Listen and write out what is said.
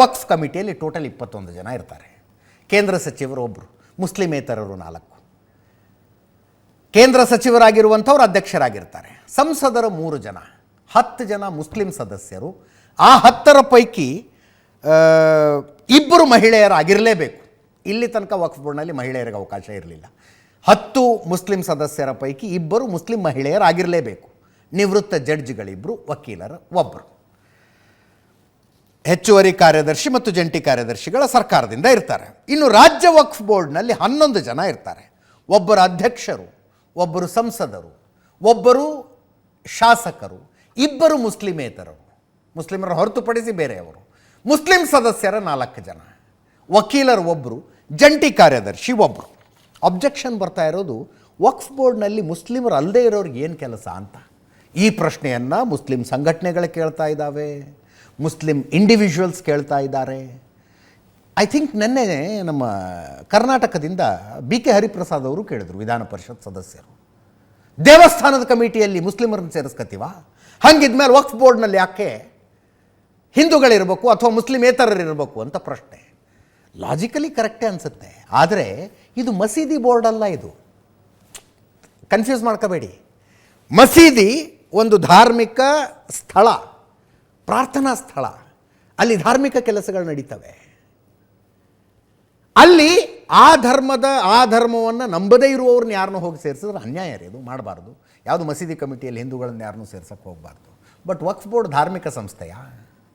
ವಕ್ಫ್ ಕಮಿಟಿಯಲ್ಲಿ total 21 ಜನ ಇರ್ತಾರೆ. ಕೇಂದ್ರ ಸಚಿವರು ಒಬ್ಬರು, ಮುಸ್ಲಿಮೇತರರು 4, ಕೇಂದ್ರ ಸಚಿವರಾಗಿರುವಂಥವ್ರು ಅಧ್ಯಕ್ಷರಾಗಿರ್ತಾರೆ. ಸಂಸದರು 3 ಜನ, 10 ಜನ ಮುಸ್ಲಿಂ ಸದಸ್ಯರು. ಆ 10ರ ಪೈಕಿ 2 ಮಹಿಳೆಯರಾಗಿರಲೇಬೇಕು. ಇಲ್ಲಿ ತನಕ ವಕ್ಫ್ ಬೋರ್ಡ್ನಲ್ಲಿ ಮಹಿಳೆಯರಿಗೆ ಅವಕಾಶ ಇರಲಿಲ್ಲ. 10 ಮುಸ್ಲಿಂ ಸದಸ್ಯರ ಪೈಕಿ 2 ಮುಸ್ಲಿಂ ಮಹಿಳೆಯರಾಗಿರಲೇಬೇಕು. ನಿವೃತ್ತ ಜಡ್ಜ್ಗಳಿಬ್ಬರು, ವಕೀಲರ ಒಬ್ಬರು. ಹೆಚ್ಚುವರಿ ಕಾರ್ಯದರ್ಶಿ ಮತ್ತು ಜಂಟಿ ಕಾರ್ಯದರ್ಶಿಗಳ ಸರ್ಕಾರದಿಂದ ಇರ್ತಾರೆ. ಇನ್ನು ರಾಜ್ಯ ವಕ್ಫ್ ಬೋರ್ಡ್ನಲ್ಲಿ 11 ಜನ ಇರ್ತಾರೆ. ಒಬ್ಬರು ಅಧ್ಯಕ್ಷರು, ಒಬ್ಬರು ಸಂಸದರು, ಒಬ್ಬರು ಶಾಸಕರು, 2 ಮುಸ್ಲಿಮೇತರರು, ಮುಸ್ಲಿಮರ ಹೊರತುಪಡಿಸಿ ಬೇರೆಯವರು. ಮುಸ್ಲಿಂ ಸದಸ್ಯರ 4 ಜನ, ವಕೀಲರು ಒಬ್ಬರು, ಜಂಟಿ ಕಾರ್ಯದರ್ಶಿ ಒಬ್ಬರು. ಅಬ್ಜೆಕ್ಷನ್ ಬರ್ತಾ ಇರೋದು ವಕ್ಫ್ ಬೋರ್ಡ್ನಲ್ಲಿ ಮುಸ್ಲಿಮರು ಅಲ್ಲದೆ ಇರೋರಿಗೆ ಏನು ಕೆಲಸ ಅಂತ. ಈ ಪ್ರಶ್ನೆಯನ್ನು ಮುಸ್ಲಿಂ ಸಂಘಟನೆಗಳು ಕೇಳ್ತಾ ಇದ್ದಾವೆ, ಮುಸ್ಲಿಂ ಇಂಡಿವಿಜುವಲ್ಸ್ ಕೇಳ್ತಾ ಇದ್ದಾರೆ. ಐ ಥಿಂಕ್ ನಿನ್ನೆ ನಮ್ಮ ಕರ್ನಾಟಕದಿಂದ BK ಹರಿಪ್ರಸಾದ್ ಅವರು ಕೇಳಿದರು, ವಿಧಾನ ಪರಿಷತ್ ಸದಸ್ಯರು. ದೇವಸ್ಥಾನದ ಕಮಿಟಿಯಲ್ಲಿ ಮುಸ್ಲಿಮರನ್ನು ಸೇರಿಸ್ಕತ್ತೀವ? ಹಂಗಿದ್ಮೇಲೆ ವಕ್ಫ್ ಬೋರ್ಡ್ನಲ್ಲಿ ಯಾಕೆ ಹಿಂದೂಗಳಿರಬೇಕು ಅಥವಾ ಮುಸ್ಲಿಮೇತರರಿರಬೇಕು ಅಂತ ಪ್ರಶ್ನೆ. ಲಾಜಿಕಲಿ ಕರೆಕ್ಟೇ ಅನಿಸುತ್ತೆ. ಆದರೆ ಇದು ಮಸೀದಿ ಬೋರ್ಡ್ ಅಲ್ಲ, ಇದು ಕನ್ಫ್ಯೂಸ್ ಮಾಡ್ಕೋಬೇಡಿ. ಮಸೀದಿ ಒಂದು ಧಾರ್ಮಿಕ ಸ್ಥಳ, ಪ್ರಾರ್ಥನಾ ಸ್ಥಳ. ಅಲ್ಲಿ ಧಾರ್ಮಿಕ ಕೆಲಸಗಳು ನಡೀತವೆ. ಅಲ್ಲಿ ಆ ಧರ್ಮವನ್ನು ನಂಬದೇ ಇರುವವ್ರನ್ನ ಯಾರನ್ನೂ ಹೋಗಿ ಸೇರಿಸಿದ್ರೆ ಅನ್ಯಾಯ ರೀ, ಅದು ಮಾಡಬಾರ್ದು. ಯಾವುದು ಮಸೀದಿ ಕಮಿಟಿಯಲ್ಲಿ ಹಿಂದೂಗಳನ್ನ ಯಾರನ್ನೂ ಸೇರ್ಸಕ್ಕೆ ಹೋಗಬಾರ್ದು. ಬಟ್ ವಕ್ಫ್ ಬೋರ್ಡ್ ಧಾರ್ಮಿಕ ಸಂಸ್ಥೆಯಾ?